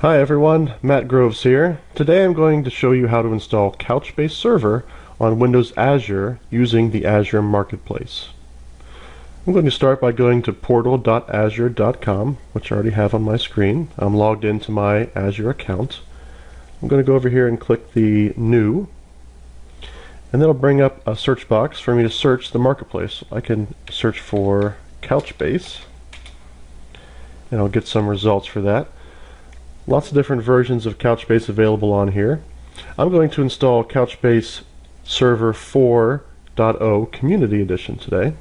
Hi everyone, Matt Groves here. Today I'm going to show you how to install Couchbase Server on Windows Azure using the Azure Marketplace. I'm going to start by going to portal.azure.com, which I already have on my screen. I'm logged into my Azure account. I'm going to go over here and click the New, and that'll bring up a search box for me to search the Marketplace. I can search for Couchbase, and I'll get some results for that. Lots of different versions of Couchbase available on here. I'm going to install Couchbase Server 4.0 Community Edition today.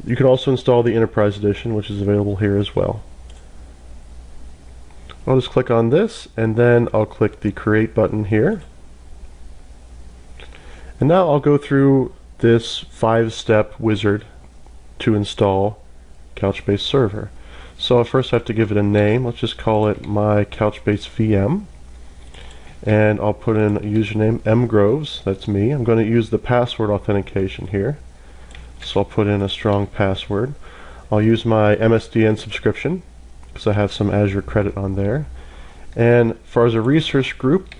You can also install the Enterprise Edition, which is available here as well. I'll just click on this, and then I'll click the Create button here. And now I'll go through this 5-step wizard to install Couchbase Server. So first I have to give it a name. Let's just call it my Couchbase VM. And I'll put in a username mgroves, that's me. I'm going to use the password authentication here. So I'll put in a strong password. I'll use my MSDN subscription because I have some Azure credit on there. And as far as a resource group,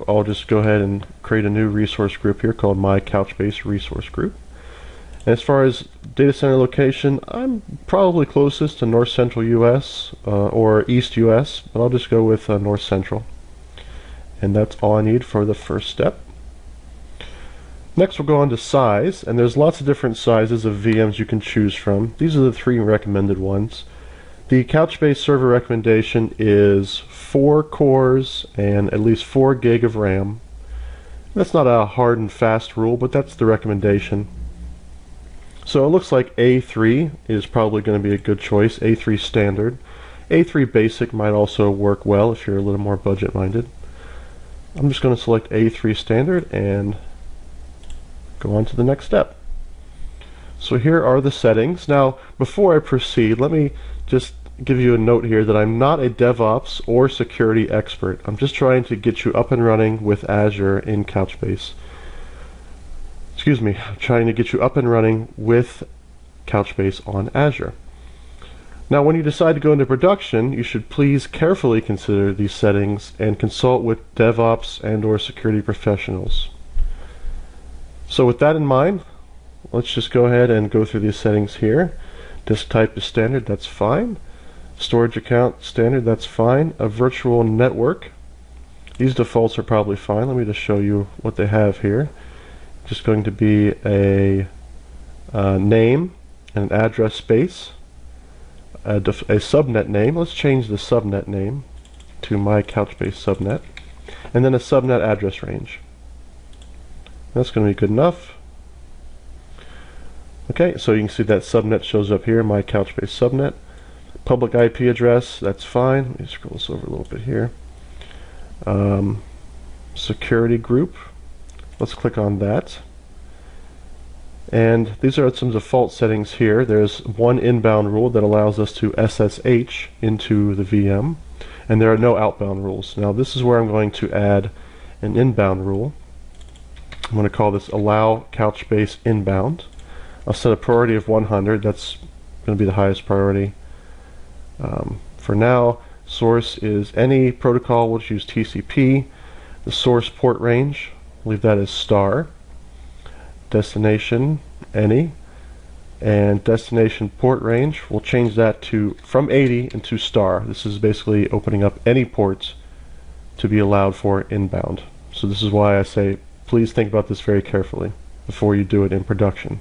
I'll just go ahead and create a new resource group here called my Couchbase Resource Group. And as far as data center location, I'm probably closest to North Central US or East US, but I'll just go with North Central. And that's all I need for the first step. Next we'll go on to size, and there's lots of different sizes of VMs you can choose from. These are the 3 recommended ones. The Couchbase server recommendation is 4 cores and at least 4 gig of RAM. That's not a hard and fast rule, but that's the recommendation. So it looks like A3 is probably going to be a good choice, A3 standard. A3 basic might also work well if you're a little more budget minded. I'm just going to select A3 standard and go on to the next step. So here are the settings. Now before I proceed, let me just give you a note here that I'm not a DevOps or security expert. I'm just trying to get you up and running with Azure in Couchbase. I'm trying to get you up and running with Couchbase on Azure. Now when you decide to go into production, you should please carefully consider these settings and consult with DevOps and or security professionals. So with that in mind, let's just go ahead and go through these settings here. Disk type is standard, that's fine. Storage account, standard, that's fine. A virtual network, these defaults are probably fine. Let me just show you what they have here. Just going to be a name and an address space, a subnet name. Let's change the subnet name to my Couchbase subnet, and then a subnet address range. That's going to be good enough. Okay, so you can see that subnet shows up here, my Couchbase subnet. Public IP address, that's fine. Let me scroll this over a little bit here. Security group. Let's click on that. And these are some default settings here. There's one inbound rule that allows us to SSH into the VM, and there are no outbound rules. Now this is where I'm going to add an inbound rule. I'm going to call this allow Couchbase inbound. I'll set a priority of 100. That's going to be the highest priority. For now, source is any protocol. We'll choose TCP. The source port range, leave that as star. Destination, any. And destination port range, we'll change that to from 80 into star. This is basically opening up any ports to be allowed for inbound. So this is why I say please think about this very carefully before you do it in production.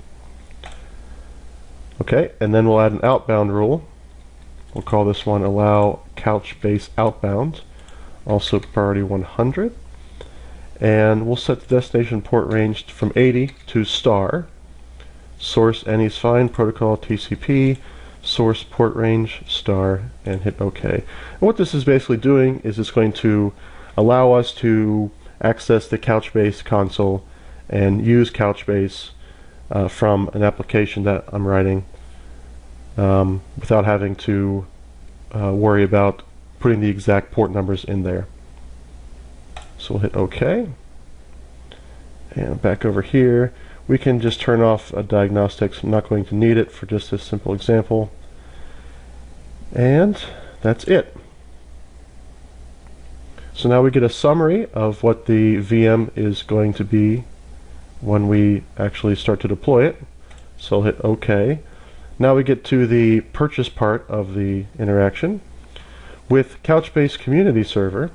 Okay, and then we'll add an outbound rule. We'll call this one allow Couchbase outbound, also priority 100. And we'll set the destination port range from 80 to star. Source any is fine, protocol TCP, source port range star, and hit OK. And what this is basically doing is it's going to allow us to access the Couchbase console and use Couchbase from an application that I'm writing without having to worry about putting the exact port numbers in there. So we'll hit OK. And back over here, we can just turn off diagnostics. I'm not going to need it for just this simple example. And that's it. So now we get a summary of what the VM is going to be when we actually start to deploy it. So I'll hit OK. Now we get to the purchase part of the interaction. With Couchbase Community Server,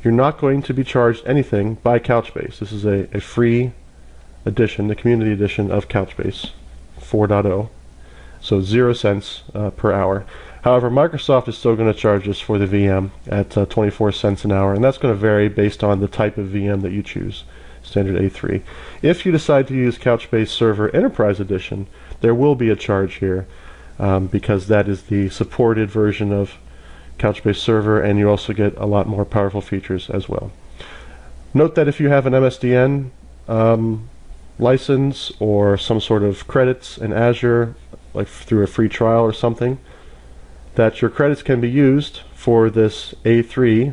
you're not going to be charged anything by Couchbase. This is a free edition, the community edition of Couchbase 4.0. So 0 cents per hour. However, Microsoft is still going to charge us for the VM at 24 cents an hour, and that's going to vary based on the type of VM that you choose, standard A3. If you decide to use Couchbase Server Enterprise Edition, there will be a charge here because that is the supported version of Couchbase Server, and you also get a lot more powerful features as well. Note that if you have an MSDN license or some sort of credits in Azure, like through a free trial or something, that your credits can be used for this A3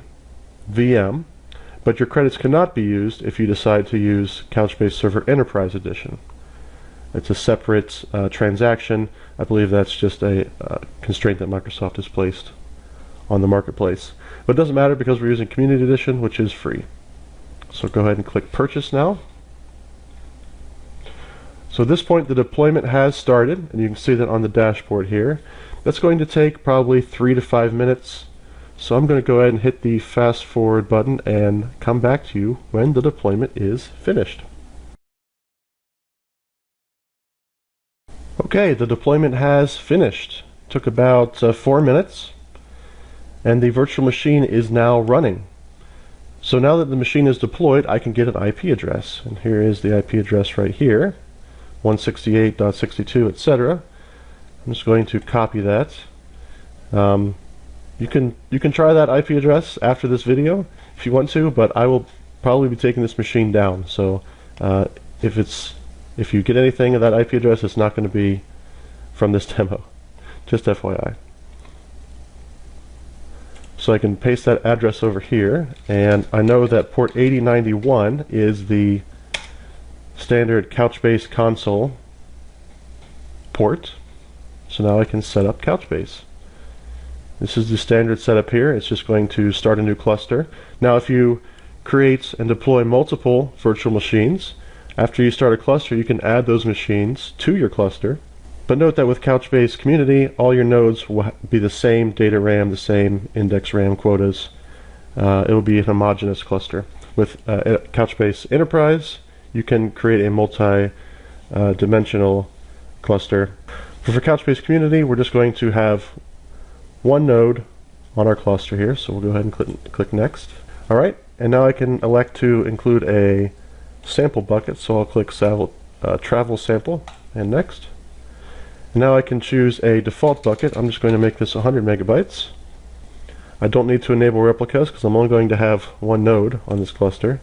VM, but your credits cannot be used if you decide to use Couchbase Server Enterprise Edition. It's a separate transaction. I believe that's just a constraint that Microsoft has placed on the marketplace. But it doesn't matter because we're using Community Edition, which is free. So go ahead and click Purchase now. So at this point the deployment has started, and you can see that on the dashboard here. That's going to take probably 3 to 5 minutes. So I'm going to go ahead and hit the fast forward button and come back to you when the deployment is finished. Okay, the deployment has finished. Took about 4 minutes, and the virtual machine is now running. So now that the machine is deployed, I can get an IP address, and here is the IP address right here, 168.62, etc. I'm just going to copy that. You can try that IP address after this video if you want to, but I will probably be taking this machine down. So if you get anything of that IP address, it's not going to be from this demo. Just FYI. So I can paste that address over here, and I know that port 8091 is the standard Couchbase console port. So now I can set up Couchbase. This is the standard setup here. It's just going to start a new cluster. Now if you create and deploy multiple virtual machines, after you start a cluster you can add those machines to your cluster. But note that with Couchbase Community, all your nodes will be the same data RAM, the same index RAM quotas. It will be a homogeneous cluster. With Couchbase Enterprise, you can create a multi-dimensional cluster. But for Couchbase Community, we're just going to have one node on our cluster here, so we'll go ahead and click Next. Alright, and now I can elect to include a sample bucket, so I'll click Travel Sample and Next. And now I can choose a default bucket. I'm just going to make this 100 megabytes. I don't need to enable replicas because I'm only going to have one node on this cluster.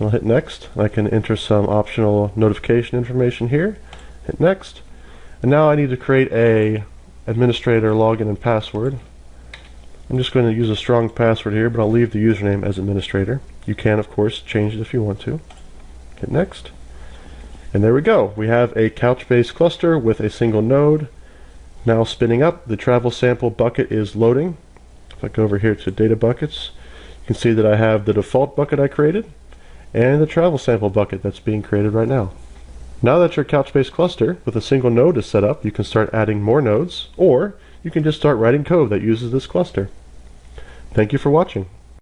I'll hit Next. I can enter some optional notification information here. Hit Next. And now I need to create a administrator login and password. I'm just going to use a strong password here, but I'll leave the username as administrator. You can, of course, change it if you want to. Hit Next. And there we go. We have a Couchbase cluster with a single node. Now spinning up, the travel sample bucket is loading. If I go over here to data buckets, you can see that I have the default bucket I created and the travel sample bucket that's being created right now. Now that your Couchbase cluster with a single node is set up, you can start adding more nodes, or you can just start writing code that uses this cluster. Thank you for watching.